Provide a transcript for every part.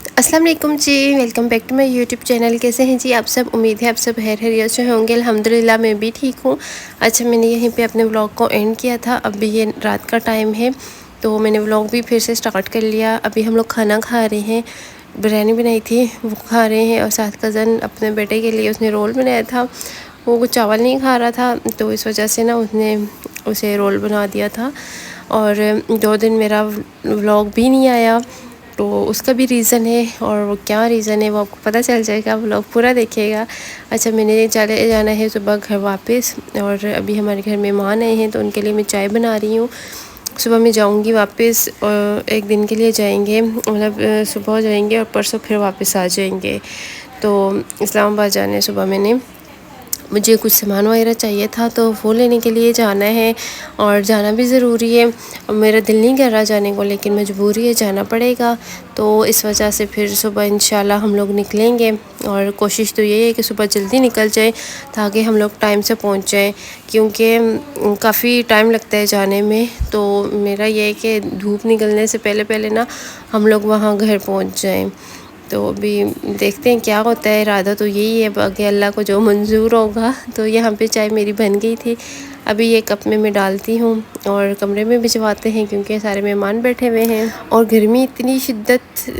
السلام علیکم جی، welcome back to my YouTube channel. کیسے ہیں جی آپ سب؟ امید ہے آپ سب خیریت سے ہوں گے۔ الحمدللہ میں بھی ٹھیک ہوں۔ اچھا، میں نے یہیں پہ اپنے ولاگ کو اینڈ کیا تھا، اب بھی یہ رات کا ٹائم ہے تو میں نے ولاگ بھی پھر سے سٹارٹ کر لیا۔ ابھی ہم لوگ کھانا کھا رہے ہیں، بریانی بنائی تھی وہ کھا رہے ہیں، اور ساتھ کزن اپنے بیٹے کے لیے اس نے رول بنایا تھا، وہ کچھ چاول نہیں کھا رہا تھا تو اس وجہ سے نا اس نے اسے رول بنا دیا تھا، اور 2 دن میرا ولاگ بھی نہیں آیا تو اس کا بھی ریزن ہے، اور وہ کیا ریزن ہے وہ آپ کو پتہ چل جائے گا، ولاگ پورا دیکھیے گا۔ اچھا، میں نے چلے جانا ہے صبح گھر واپس، اور ابھی ہمارے گھر مہمان آئے ہیں تو ان کے لیے میں چائے بنا رہی ہوں۔ صبح میں جاؤں گی واپس، اور 1 دن کے لیے جائیں گے، مطلب صبح جائیں گے اور پرسوں پھر واپس آ جائیں گے، تو اسلام آباد جانا ہے صبح میں نے۔ مجھے کچھ سامان وغیرہ چاہیے تھا تو وہ لینے کے لیے جانا ہے، اور جانا بھی ضروری ہے۔ میرا دل نہیں کر رہا جانے کو، لیکن مجبوری ہے، جانا پڑے گا، تو اس وجہ سے پھر صبح انشاءاللہ ہم لوگ نکلیں گے، اور کوشش تو یہی ہے کہ صبح جلدی نکل جائیں تاکہ ہم لوگ ٹائم سے پہنچ جائیں، کیونکہ کافی ٹائم لگتا ہے جانے میں، تو میرا یہ ہے کہ دھوپ نکلنے سے پہلے نا ہم لوگ وہاں گھر پہنچ جائیں۔ تو ابھی دیکھتے ہیں کیا ہوتا ہے، ارادہ تو یہی ہے، باقی اللہ کو جو منظور ہوگا۔ تو یہاں پہ چائے میری بن گئی تھی، ابھی یہ کپ میں ڈالتی ہوں اور کمرے میں بھجواتے ہیں کیونکہ سارے مہمان بیٹھے ہوئے ہیں، اور گرمی اتنی شدت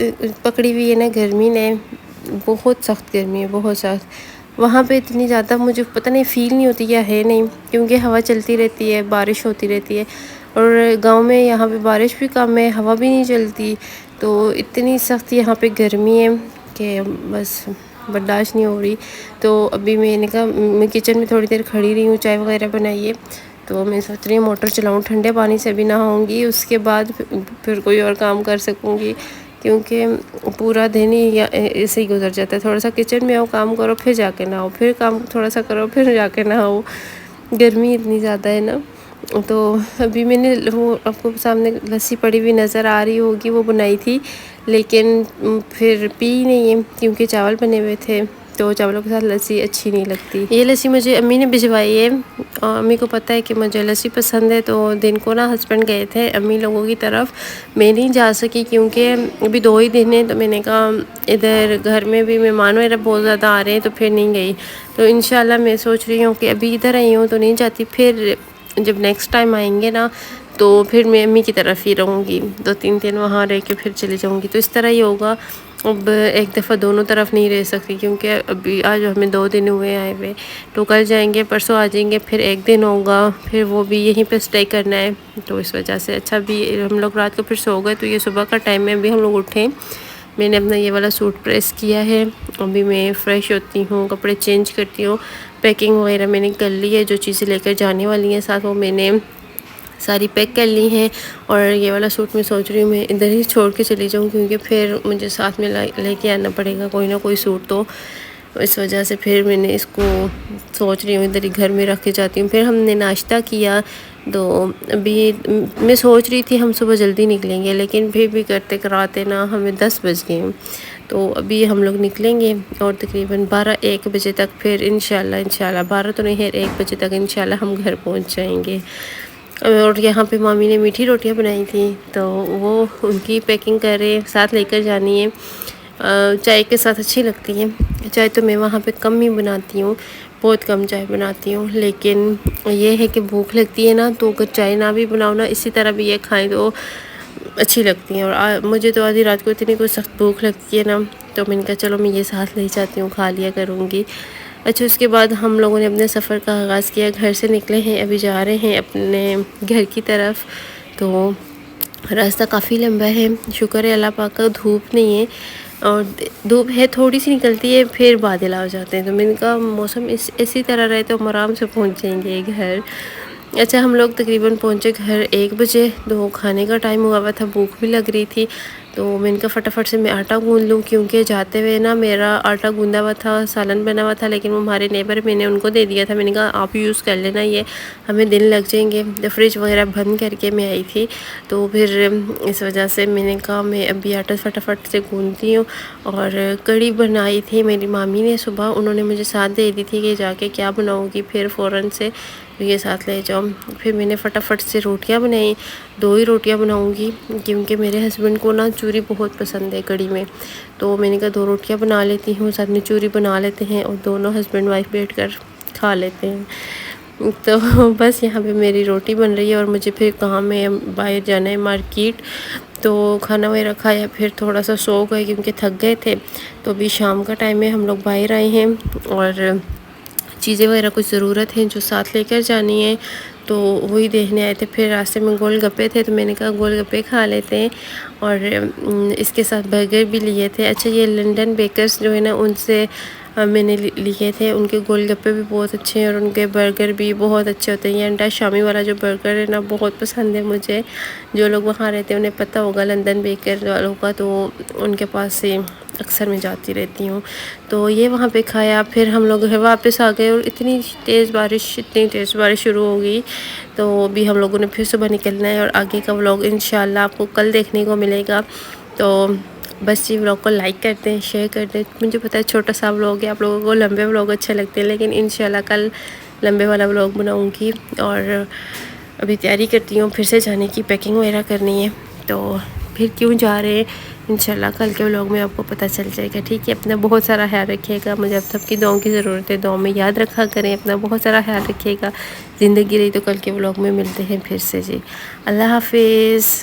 پکڑی ہوئی ہے نا، گرمی نے بہت سخت گرمی ہے، بہت سخت۔ وہاں پہ اتنی زیادہ مجھے پتہ نہیں فیل نہیں ہوتی یا ہے نہیں، کیونکہ ہوا چلتی رہتی ہے، بارش ہوتی رہتی ہے، اور گاؤں میں یہاں پہ بارش بھی کم ہے، ہوا بھی نہیں چلتی، تو اتنی سخت یہاں پہ گرمی ہے کہ بس برداشت نہیں ہو رہی۔ تو ابھی میں نے کہا میں کچن میں تھوڑی دیر کھڑی رہی ہوں، چائے وغیرہ بنائیے، تو میں سوچ رہی ہوں موٹر چلاؤں، ٹھنڈے پانی سے بھی نہاؤں گی، اس کے بعد پھر کوئی اور کام کر سکوں گی، کیونکہ پورا دن ہی ایسے ہی گزر جاتا ہے۔ تھوڑا سا کچن میں آؤ، کام کرو، پھر جا کے نہاؤ، پھر کام تھوڑا سا کرو، پھر جا کے نہاؤ، گرمی اتنی زیادہ ہے نا۔ تو ابھی میں نے وہ آپ کو سامنے لسی پڑی ہوئی نظر آ رہی ہوگی، وہ بنائی تھی لیکن پھر پی نہیں ہے کیونکہ چاول بنے ہوئے تھے، تو چاولوں کے ساتھ لسی اچھی نہیں لگتی۔ یہ لسی مجھے امی نے بھجوائی ہے، اور امی کو پتہ ہے کہ مجھے لسی پسند ہے، تو دن کو نا ہسبینڈ گئے تھے امی لوگوں کی طرف، میں نہیں جا سکی کیونکہ ابھی 2 ہی دن ہیں، تو میں نے کہا ادھر گھر میں بھی مہمان وغیرہ بہت زیادہ آ رہے ہیں تو پھر نہیں گئی۔ تو انشاءاللہ میں سوچ رہی ہوں کہ ابھی ادھر آئی ہوں تو نہیں جاتی، پھر جب نیکسٹ ٹائم آئیں گے نا تو پھر میں امی کی طرف ہی رہوں گی، 2-3 دن وہاں رہ کے پھر چلی جاؤں گی، تو اس طرح ہی ہوگا۔ اب ایک دفعہ دونوں طرف نہیں رہ سکتی، کیونکہ ابھی آج ہمیں 2 دن ہوئے آئے ہوئے، تو کل جائیں گے، پرسوں آ جائیں گے، پھر 1 دن ہوگا، پھر وہ بھی یہیں پہ اسٹے کرنا ہے، تو اس وجہ سے اچھا بھی ہم لوگ رات کو پھر سو گئے، تو یہ صبح کا ٹائم ہے، ابھی ہم لوگ اٹھیں۔ میں نے اپنا یہ والا سوٹ پریس کیا ہے، ابھی میں فریش ہوتی ہوں، کپڑے چینج کرتی ہوں، پیکنگ وغیرہ میں نے کر لی ہے، جو چیزیں لے کر جانے والی ہیں ساتھ وہ میں نے ساری پیک کر لی ہیں، اور یہ والا سوٹ میں سوچ رہی ہوں میں ادھر ہی چھوڑ کے چلی جاؤں، کیونکہ پھر مجھے ساتھ میں لے کے آنا پڑے گا کوئی نہ کوئی سوٹ، تو اس وجہ سے پھر میں نے اس کو سوچ رہی ہوں ادھر ہی گھر میں رکھ کے جاتی ہوں۔ پھر ہم نے ناشتہ کیا، تو ابھی میں سوچ رہی تھی ہم صبح جلدی نکلیں گے، لیکن پھر بھی کرتے کراتے نا ہمیں 10 بج گئے ہیں، تو ابھی ہم لوگ نکلیں گے، اور تقریباً 12-1 بجے تک پھر انشاءاللہ 12 تو نہیں ہے، 1 بجے تک انشاءاللہ ہم گھر پہنچ جائیں گے۔ اور یہاں پہ مامی نے میٹھی روٹیاں بنائی تھیں، تو وہ ان کی پیکنگ کر رہے ہیں، ساتھ لے کر جانی ہے، چائے کے ساتھ اچھی لگتی ہیں۔ چائے تو میں وہاں پہ کم ہی بناتی ہوں، بہت کم چائے بناتی ہوں، لیکن یہ ہے کہ بھوک لگتی ہے نا، تو اگر چائے نہ بھی بناؤ نا، اسی طرح بھی یہ کھائیں تو اچھی لگتی ہیں، اور مجھے تو آدھی رات کو اتنی کوئی سخت بھوک لگتی ہے نا، تو میں نے کہا چلو میں یہ ساتھ لے جاتی ہوں، کھا لیا کروں گی۔ اچھا، اس کے بعد ہم لوگوں نے اپنے سفر کا آغاز کیا، گھر سے نکلے ہیں، ابھی جا رہے ہیں اپنے گھر کی طرف، تو راستہ کافی لمبا ہے، شکر ہے اللہ پاک کا دھوپ نہیں ہے، اور دھوپ ہے تھوڑی سی نکلتی ہے پھر بادل آ جاتے ہیں، تو میں نے کہا موسم اسی طرح رہے تو ہم آرام سے پہنچ جائیں گے گھر۔ اچھا، ہم لوگ تقریباً پہنچے گھر 1 بجے، تو کھانے کا ٹائم ہوا ہوا تھا، بھوک بھی لگ رہی تھی، تو میں نے کہا فٹافٹ سے میں آٹا گوندھ لوں، کیونکہ جاتے ہوئے نا میرا آٹا گوندا ہوا تھا، سالن بنا ہوا تھا، لیکن وہ ہمارے نیبر میں نے ان کو دے دیا تھا، میں نے کہا آپ یوز کر لینا، یہ ہمیں دن لگ جائیں گے، فریج وغیرہ بند کر کے میں آئی تھی، تو پھر اس وجہ سے میں نے کہا میں ابھی آٹا فٹافٹ سے گوندھتی ہوں۔ اور کڑی بنائی تھی میری مامی نے صبح، انہوں نے مجھے ساتھ دے دی تھی کہ جا کے کیا بناؤ گی، پھر فوراً سے تو یہ ساتھ لے جاؤ۔ پھر میں نے فٹافٹ سے روٹیاں بنائیں، 2 ہی روٹیاں بناؤں گی کیونکہ میرے ہسبینڈ کو نا چوری بہت پسند ہے کڑی میں، تو میں نے کہا 2 روٹیاں بنا لیتی ہوں، ساتھ میں چوری بنا لیتے ہیں اور دونوں ہسبینڈ وائف بیٹھ کر کھا لیتے ہیں۔ تو بس یہاں پہ میری روٹی بن رہی ہے اور مجھے پھر کام ہے، باہر جانا ہے مارکیٹ، تو کھانا وغیرہ کھایا پھر تھوڑا سا سو گئے کیونکہ تھک گئے تھے۔ تو ابھی شام کا ٹائم ہے، ہم لوگ باہر آئے ہیں اور چیزیں وغیرہ کچھ ضرورت ہیں جو ساتھ لے کر جانی ہے، تو وہی دیکھنے آئے تھے۔ پھر راستے میں گول گپے تھے تو میں نے کہا گول گپے کھا لیتے ہیں، اور اس کے ساتھ برگر بھی لیے تھے۔ اچھا یہ لنڈن بیکرز جو ہے نا ان سے میں نے لیے تھے، ان کے گول گپے بھی بہت اچھے ہیں اور ان کے برگر بھی بہت اچھے ہوتے ہیں۔ یہ انڈا شامی والا جو برگر ہے نا بہت پسند ہے مجھے، جو لوگ وہاں رہتے ہیں انہیں پتہ ہوگا لندن بیکر والوں کا، تو ان کے پاس سے اکثر میں جاتی رہتی ہوں۔ تو یہ وہاں پہ کھایا، پھر ہم لوگ واپس آ گئے اور اتنی تیز بارش شروع ہو گئی، تو ابھی ہم لوگوں نے پھر صبح نکلنا ہے اور آگے کا ولاگ انشاءاللہ آپ کو کل دیکھنے کو ملے گا۔ تو بس یہ ولاگ کو لائک کرتے ہیں، شیئر کرتے ہیں۔ مجھے پتہ ہے چھوٹا سا ولاگ ہے، آپ لوگوں کو لمبے ولاگ اچھے لگتے ہیں، لیکن انشاءاللہ کل لمبے والا ولاگ بناؤں گی۔ اور ابھی تیاری کرتی ہوں، پھر سے جانے کی پیکنگ وغیرہ کرنی ہے، تو پھر کیوں جا رہے ہیں انشاءاللہ کل کے ولاگ میں آپ کو پتہ چل جائے گا، ٹھیک ہے؟ اپنا بہت سارا خیال رکھیے گا، مجھے اب سب کی دعاؤں کی ضرورت ہے، دعاؤں میں یاد رکھا کریں، اپنا بہت سارا خیال رکھیے گا۔ زندگی رہی تو کل کے ولاگ میں ملتے ہیں پھر سے جی، اللہ حافظ۔